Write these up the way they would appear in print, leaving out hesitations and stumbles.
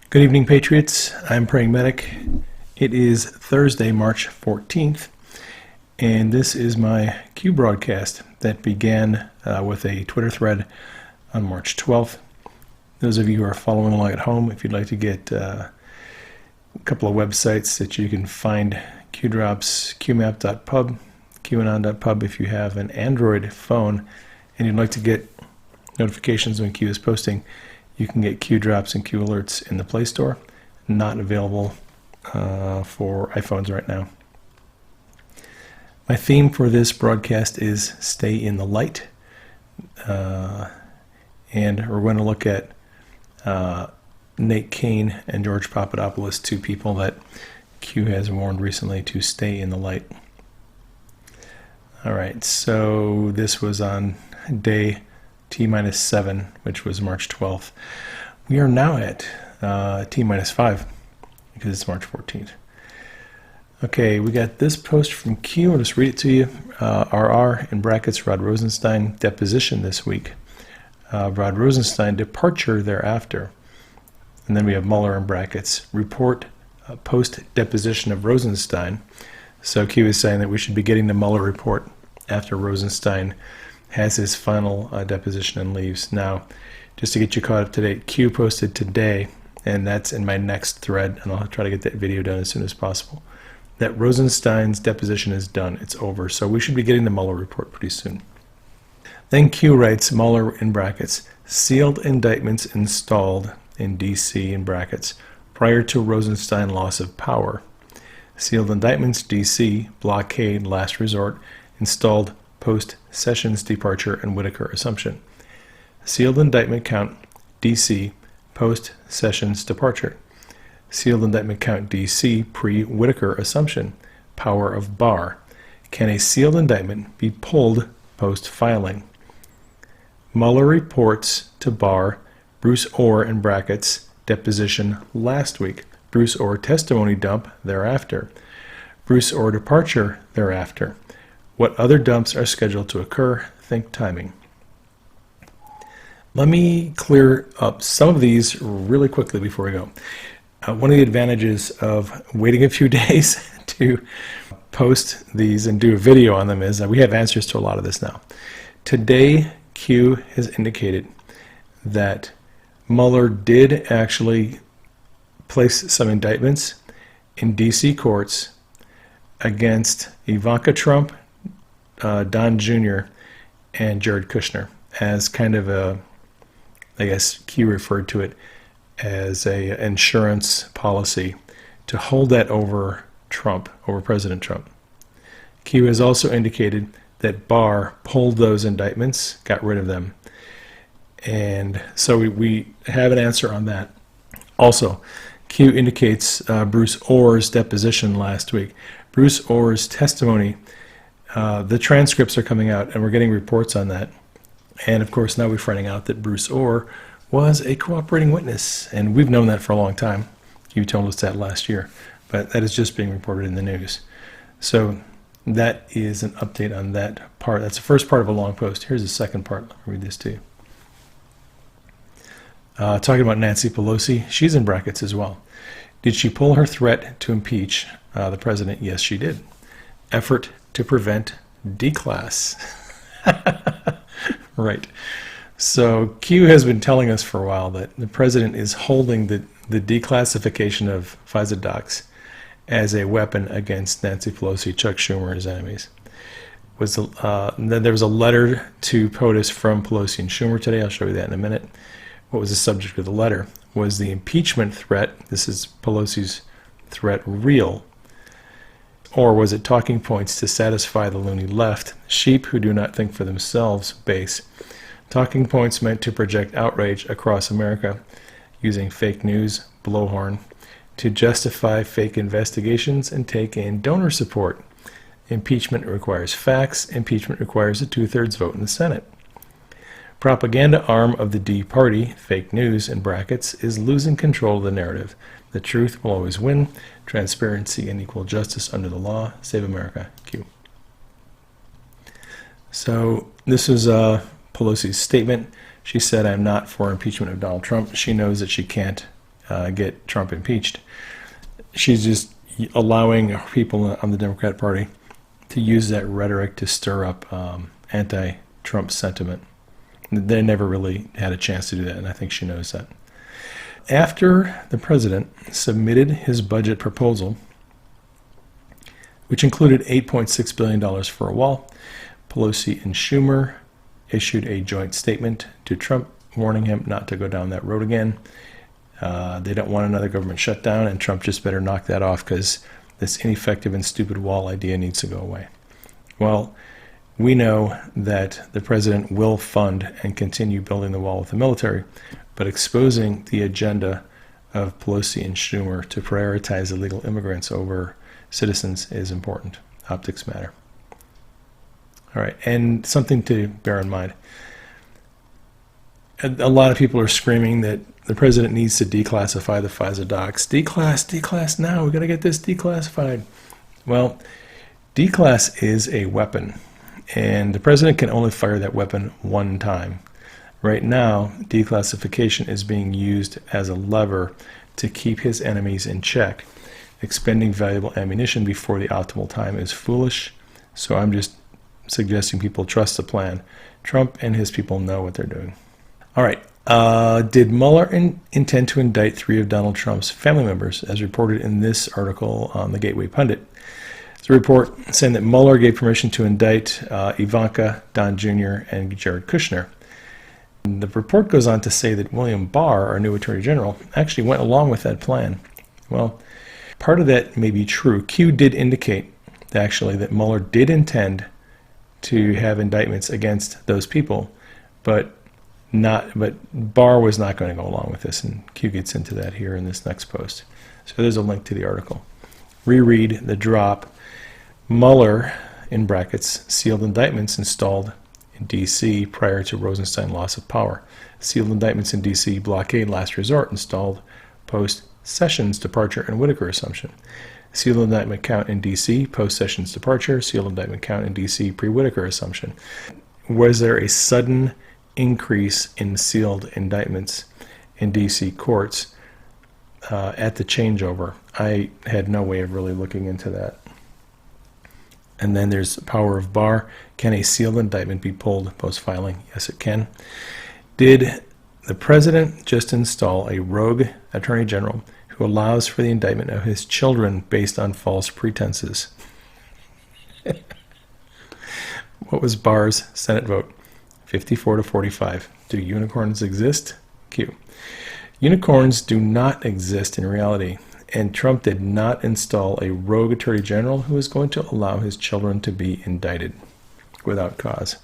Good evening, Patriots. I'm Praying Medic. It is Thursday, March 14th, and this is my Q broadcast that began with a Twitter thread on March 12th. Those of you who are following along at home, if you'd like to get a couple of websites that you can find Q drops, qmap.pub, qanon.pub. If you have an Android phone and you'd like to get notifications when Q is posting, you can get Q drops and Q alerts in the Play Store. Not available for iPhones right now. My theme for this broadcast is Stay in the Light. And we're going to look at Nate Kane and George Papadopoulos, two people that Q has warned recently to stay in the light. All right, so this was on day T-7, which was March 12th. We are now at T-5 because it's March 14th. Okay, we got this post from Q. I'll just read it to you. RR in brackets, Rod Rosenstein deposition this week. Rod Rosenstein departure thereafter. And then we have Mueller in brackets, report post deposition of Rosenstein. So Q is saying that we should be getting the Mueller report after Rosenstein has his final deposition and leaves. Now, just to get you caught up to date, Q posted today, and that's in my next thread, and I'll try to get that video done as soon as possible, that Rosenstein's deposition is done. It's over. So we should be getting the Mueller report pretty soon. Then Q writes, Mueller in brackets, sealed indictments installed in D.C. in brackets prior to Rosenstein loss of power. Sealed indictments, D.C., blockade, last resort, installed post-Sessions departure and Whitaker assumption. Sealed indictment count, D.C., post-Sessions departure. Sealed indictment count, D.C., pre-Whitaker assumption. Power of Barr. Can a sealed indictment be pulled post-filing? Mueller reports to Barr, Bruce Ohr in brackets, deposition last week. Bruce Ohr testimony dump thereafter. Bruce Ohr departure thereafter. What other dumps are scheduled to occur? Think timing. Let me clear up some of these really quickly before we go. One of the advantages of waiting a few days to post these and do a video on them is that we have answers to a lot of this now. Today, Q has indicated that Mueller did actually place some indictments in D.C. courts against Ivanka Trump, Don Jr., and Jared Kushner as kind of a, I guess Q referred to it as a insurance policy to hold that over Trump, over President Trump. Q has also indicated that Barr pulled those indictments, got rid of them. And so we have an answer on that. Also, Q indicates Bruce Ohr's deposition last week. Bruce Ohr's testimony, the transcripts are coming out, and we're getting reports on that. And of course, now we're finding out that Bruce Ohr was a cooperating witness, and we've known that for a long time. Q told us that last year, but that is just being reported in the news. So that is an update on that part. That's the first part of a long post. Here's the second part. Let me read this to you. Talking about Nancy Pelosi, she's in brackets as well. Did she pull her threat to impeach the president? Yes, she did. Effort to prevent declass. Right. So Q has been telling us for a while that the president is holding the declassification of FISA docs as a weapon against Nancy Pelosi, Chuck Schumer, and his enemies. Then there was a letter to POTUS from Pelosi and Schumer today. I'll show you that in a minute. What was the subject of the letter? Was the impeachment threat, this is Pelosi's threat, real? Or was it talking points to satisfy the loony left, sheep who do not think for themselves base? Talking points meant to project outrage across America using fake news, blowhorn, to justify fake investigations and take in donor support. Impeachment requires facts. Impeachment requires a 2/3 vote in the Senate. Propaganda arm of the D party, fake news in brackets, is losing control of the narrative. The truth will always win. Transparency and equal justice under the law. Save America. Q. So this is Pelosi's statement. She said, I'm not for impeachment of Donald Trump. She knows that she can't get Trump impeached. She's just allowing people on the Democrat Party to use that rhetoric to stir up anti-Trump sentiment. They never really had a chance to do that, and I think she knows that. After the president submitted his budget proposal, which included $8.6 billion for a wall, Pelosi and Schumer issued a joint statement to Trump warning him not to go down that road again. They don't want another government shutdown, and Trump just better knock that off because this ineffective and stupid wall idea needs to go away. Well, we know that the president will fund and continue building the wall with the military, but exposing the agenda of Pelosi and Schumer to prioritize illegal immigrants over citizens is important. Optics matter. All right, and something to bear in mind. A lot of people are screaming that the president needs to declassify the FISA docs. Declass now. We've got to get this declassified. Well, declass is a weapon, and the president can only fire that weapon one time. Right now, declassification is being used as a lever to keep his enemies in check. Expending valuable ammunition before the optimal time is foolish, so I'm just suggesting people trust the plan. Trump and his people know what they're doing. All right. Did Mueller intend to indict 3 of Donald Trump's family members, as reported in this article on the Gateway Pundit? It's a report saying that Mueller gave permission to indict Ivanka, Don Jr., and Jared Kushner. And the report goes on to say that William Barr, our new Attorney General, actually went along with that plan. Well, part of that may be true. Q did indicate that Mueller did intend to have indictments against those people, but Barr was not going to go along with this, and Q gets into that here in this next post. So there's a link to the article. Reread the drop. Mueller, in brackets, sealed indictments installed in D.C. prior to Rosenstein loss of power. Sealed indictments in D.C. blockade last resort installed post Sessions departure and Whitaker assumption. Sealed indictment count in D.C. post Sessions departure. Sealed indictment count in D.C. pre-Whitaker assumption. Was there a sudden increase in sealed indictments in D.C. courts at the changeover? I had no way of really looking into that. And then there's the power of Barr. Can a sealed indictment be pulled post-filing? Yes, it can. Did the president just install a rogue attorney general who allows for the indictment of his children based on false pretenses? What was Barr's Senate vote? 54 to 45. Do unicorns exist? Q. Unicorns do not exist in reality, and Trump did not install a rogue attorney general who is going to allow his children to be indicted without cause.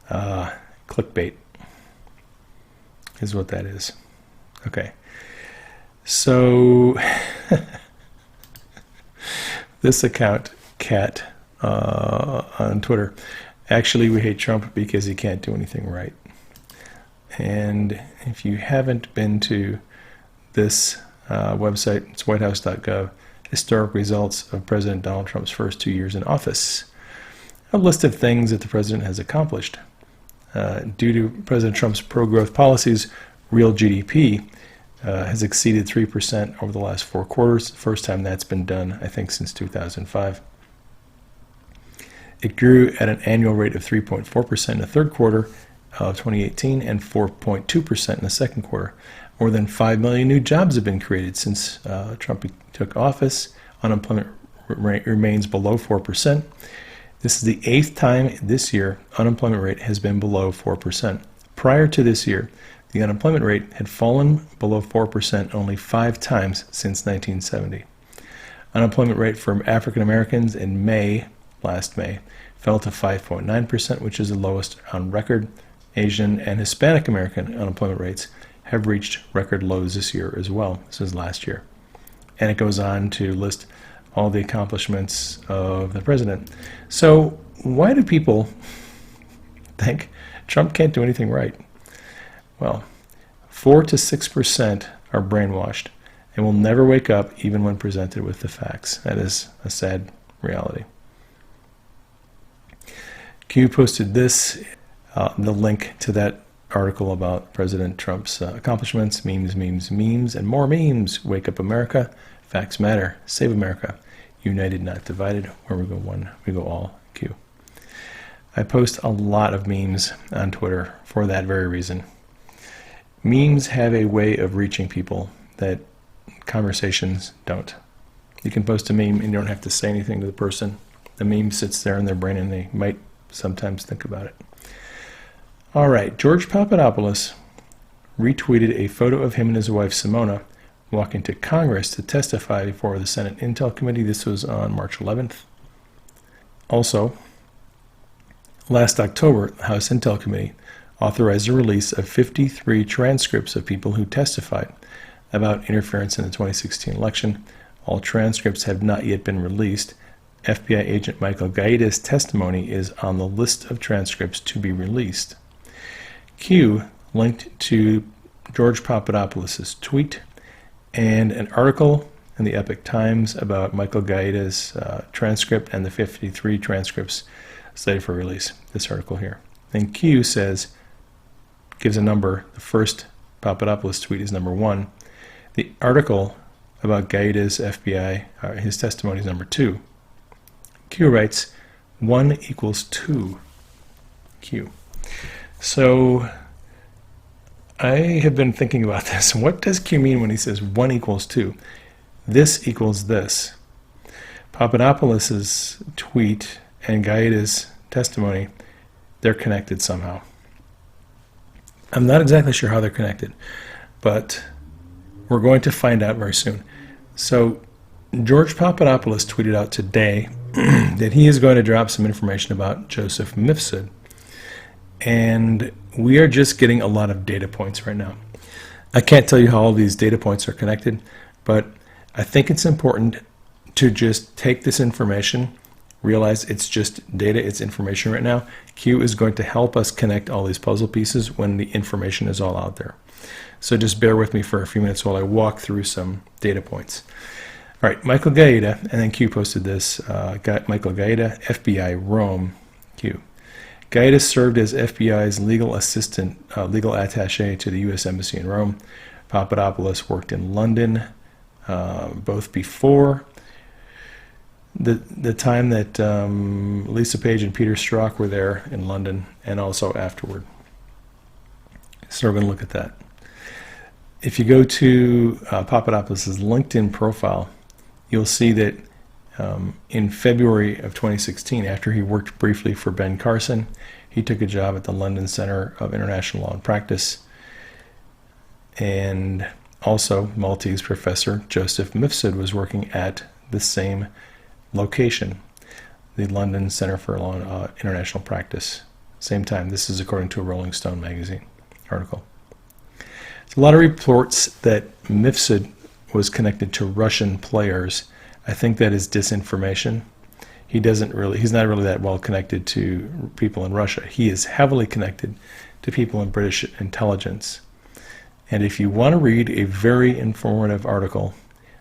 Clickbait is what that is. Okay. So this account, Cat, on Twitter, actually we hate Trump because he can't do anything right. And if you haven't been to this website, it's whitehouse.gov, historic results of President Donald Trump's first 2 years in office. A list of things that the president has accomplished. Due to President Trump's pro-growth policies, real GDP has exceeded 3% over the last 4 quarters. First time that's been done, I think, since 2005. It grew at an annual rate of 3.4% in the third quarter of 2018 and 4.2% in the second quarter. More than 5 million new jobs have been created since Trump took office. Unemployment rate remains below 4%. This is the 8th time this year unemployment rate has been below 4%. Prior to this year, the unemployment rate had fallen below 4% only 5 times since 1970. Unemployment rate for African Americans in last May, fell to 5.9%, which is the lowest on record. Asian and Hispanic American unemployment rates have reached record lows this year as well. This is last year. And it goes on to list all the accomplishments of the president. So why do people think Trump can't do anything right? Well, 4 to 6% are brainwashed and will never wake up even when presented with the facts. That is a sad reality. Q posted this, the link to that article about President Trump's accomplishments, memes, memes, memes, and more memes. Wake up, America. Facts matter. Save America. United, not divided. Where we go one, we go all. Q. I post a lot of memes on Twitter for that very reason. Memes have a way of reaching people that conversations don't. You can post a meme and you don't have to say anything to the person. The meme sits there in their brain and they might sometimes think about it. All right, George Papadopoulos retweeted a photo of him and his wife Simona walking to Congress to testify before the Senate Intel Committee. This was on March 11th. Also, last October, the House Intel Committee authorized the release of 53 transcripts of people who testified about interference in the 2016 election. All transcripts have not yet been released. FBI agent Michael Gaida's testimony is on the list of transcripts to be released. Q linked to George Papadopoulos' tweet and an article in the Epoch Times about Michael Gaida's transcript and the 53 transcripts slated for release. This article here. Then Q says, gives a number. The first Papadopoulos tweet is number 1. The article about Gaida's FBI, his testimony is number 2. Q writes, 1 equals 2. Q. So I have been thinking about this. What does Q mean when he says 1 equals 2? This equals this. Papadopoulos' tweet and Gaida's testimony, they're connected somehow. I'm not exactly sure how they're connected, but we're going to find out very soon. So George Papadopoulos tweeted out today that he is going to drop some information about Joseph Mifsud. And we are just getting a lot of data points right now. I can't tell you how all these data points are connected, but I think it's important to just take this information, realize it's just data, it's information right now. Q is going to help us connect all these puzzle pieces when the information is all out there. So just bear with me for a few minutes while I walk through some data points. All right, Michael Gaida, and then Q posted this, Michael Gaida, FBI, Rome, Q. Gaida served as FBI's legal assistant, legal attaché to the U.S. Embassy in Rome. Papadopoulos worked in London, both before the time that Lisa Page and Peter Strzok were there in London, and also afterward. So we're going to look at that. If you go to Papadopoulos' LinkedIn profile, you'll see that in February of 2016, after he worked briefly for Ben Carson, he took a job at the London Center of International Law and Practice. And also, Maltese professor Joseph Mifsud was working at the same location, the London Center for Law and International Practice. Same time. This is according to a Rolling Stone magazine article. There's a lot of reports that Mifsud was connected to Russian players. I think that is disinformation. He's not really that well connected to people in Russia. He is heavily connected to people in British intelligence. And if you want to read a very informative article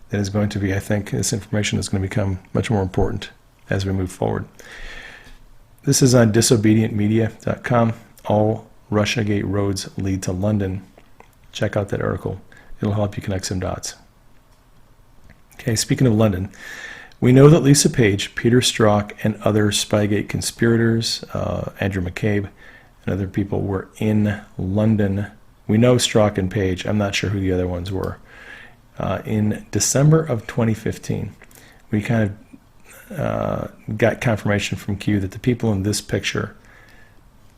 that is going to be, I think this information is going to become much more important as we move forward. This is on disobedientmedia.com. All Russiagate roads lead to London. Check out that article. It'll help you connect some dots. Okay, speaking of London, we know that Lisa Page, Peter Strzok, and other Spygate conspirators, Andrew McCabe, and other people were in London. We know Strzok and Page. I'm not sure who the other ones were. In December of 2015, we kind of got confirmation from Q that the people in this picture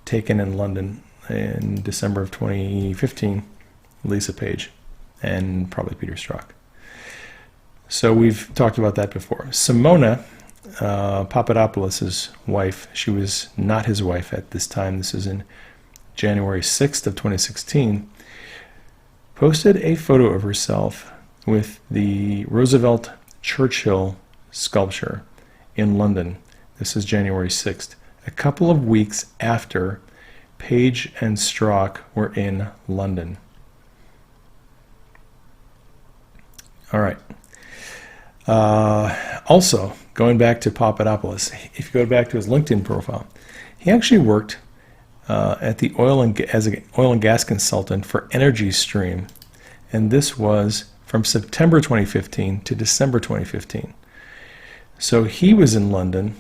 taken in London in December of 2015, Lisa Page and probably Peter Strzok. So we've talked about that before. Simona, Papadopoulos' wife, she was not his wife at this time. This is in January 6th of 2016, posted a photo of herself with the Roosevelt Churchill sculpture in London. This is January 6th, a couple of weeks after Page and Strzok were in London. All right. Also, going back to Papadopoulos, if you go back to his LinkedIn profile, he actually worked at the as an oil and gas consultant for Energy Stream, and this was from September 2015 to December 2015. So he was in London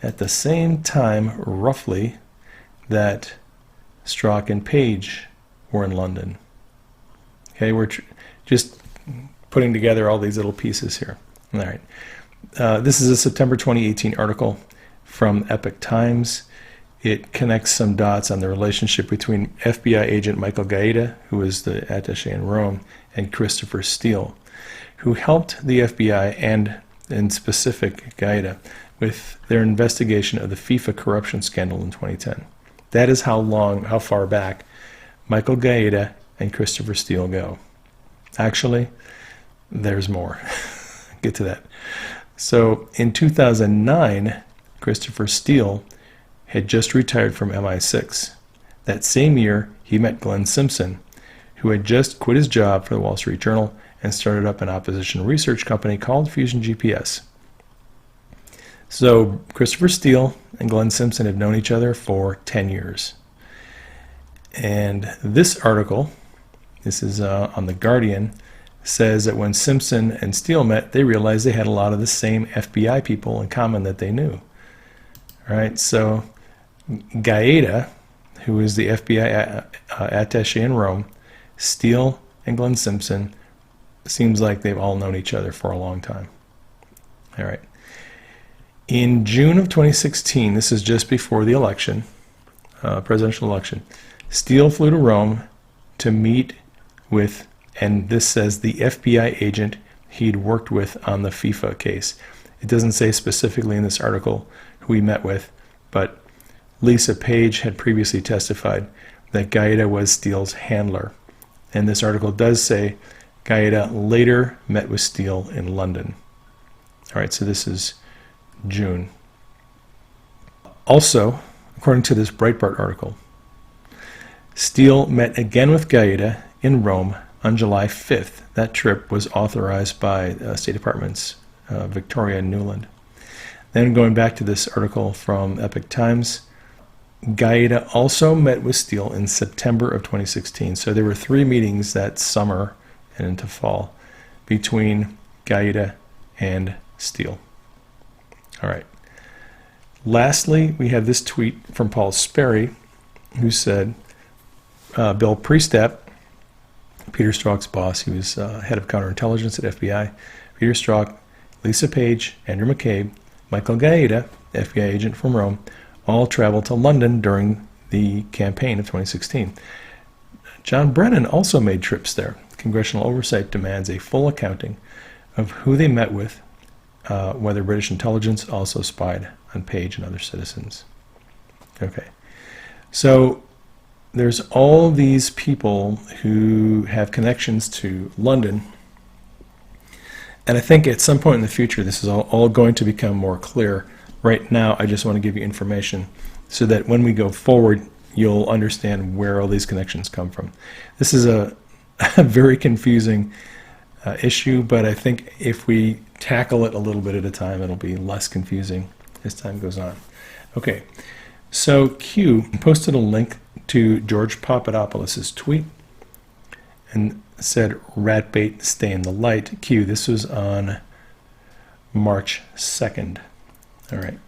at the same time, roughly, that Strzok and Page were in London. Okay, we're just putting together all these little pieces here. All right. This is a September 2018 article from Epoch Times. It connects some dots on the relationship between FBI agent Michael Gaeta, who was the attaché in Rome, and Christopher Steele, who helped the FBI and, in specific, Gaeta with their investigation of the FIFA corruption scandal in 2010. That is how far back Michael Gaeta and Christopher Steele go. Actually, there's more. Get to that. So in 2009, Christopher Steele had just retired from MI6. That same year, he met Glenn Simpson, who had just quit his job for the Wall Street Journal and started up an opposition research company called Fusion GPS. So Christopher Steele and Glenn Simpson have known each other for 10 years. And this article, this is on The Guardian, says that when Simpson and Steele met, they realized they had a lot of the same FBI people in common that they knew. All right, so Gaeta, who is the FBI attaché in Rome, Steele and Glenn Simpson, seems like they've all known each other for a long time. All right. In June of 2016, this is just before the election, presidential election, Steele flew to Rome to meet with, and this says, the FBI agent he'd worked with on the FIFA case. It doesn't say specifically in this article who he met with, but Lisa Page had previously testified that Gaeta was Steele's handler. And this article does say Gaeta later met with Steele in London. All right, so this is June. Also, according to this Breitbart article, Steele met again with Gaeta in Rome on July 5th. That trip was authorized by State Department's Victoria Nuland. Then going back to this article from Epoch Times, Gaeta also met with Steele in September of 2016. So there were 3 meetings that summer and into fall between Gaeta and Steele. All right. Lastly, we have this tweet from Paul Sperry, who said, Bill Priestap, Peter Strzok's boss, he was head of counterintelligence at FBI, Peter Strzok, Lisa Page, Andrew McCabe, Michael Gaeta, FBI agent from Rome, all traveled to London during the campaign of 2016. John Brennan also made trips there. Congressional oversight demands a full accounting of who they met with, whether British intelligence also spied on Page and other citizens. Okay, so there's all these people who have connections to London, and I think at some point in the future this is all going to become more clear. Right now I just want to give you information so that when we go forward you'll understand where all these connections come from. This is a very confusing issue, but I think if we tackle it a little bit at a time it'll be less confusing as time goes on. Okay, so Q posted a link to George Papadopoulos' tweet and said, "Rat bait, stay in the light." Q, this was on March 2nd. All right.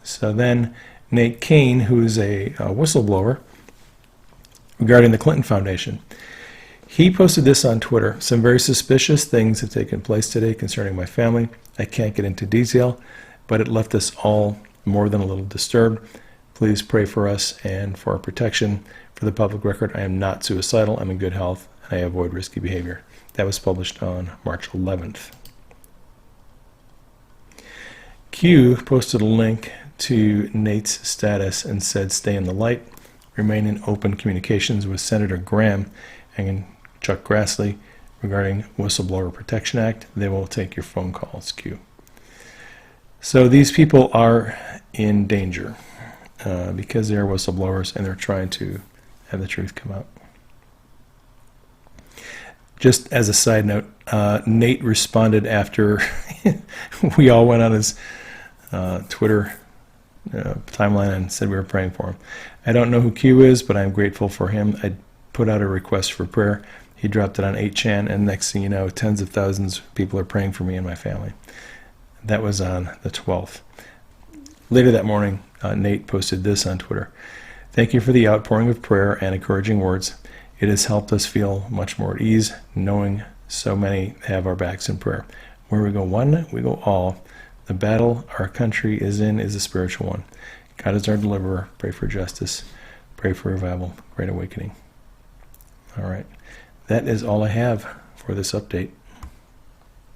So then Nate Kane, who is a whistleblower regarding the Clinton Foundation, he posted this on Twitter. "Some very suspicious things have taken place today concerning my family. I can't get into detail, but it left us all more than a little disturbed. Please pray for us and for our protection. For the public record, I am not suicidal. I'm in good health, and I avoid risky behavior." That was published on March 11th. Q posted a link to Nate's status and said, "Stay in the light. Remain in open communications with Senator Graham and Chuck Grassley regarding Whistleblower Protection Act. They will take your phone calls." Q. So these people are in danger because they are whistleblowers and they're trying to have the truth come out. Just as a side note, Nate responded after we all went on his Twitter timeline and said we were praying for him. I don't know who Q is, but I'm grateful for him. I put out a request for prayer. He dropped it on 8chan, and next thing you know, tens of thousands of people are praying for me and my family. That was on the 12th. Later that morning, Nate posted this on Twitter. Thank you for the outpouring of prayer and encouraging words. It has helped us feel much more at ease, knowing so many have our backs in prayer. Where we go one, we go all. The battle our country is in is a spiritual one. God is our deliverer. Pray for justice. Pray for revival. Great awakening. All right. That is all I have for this update.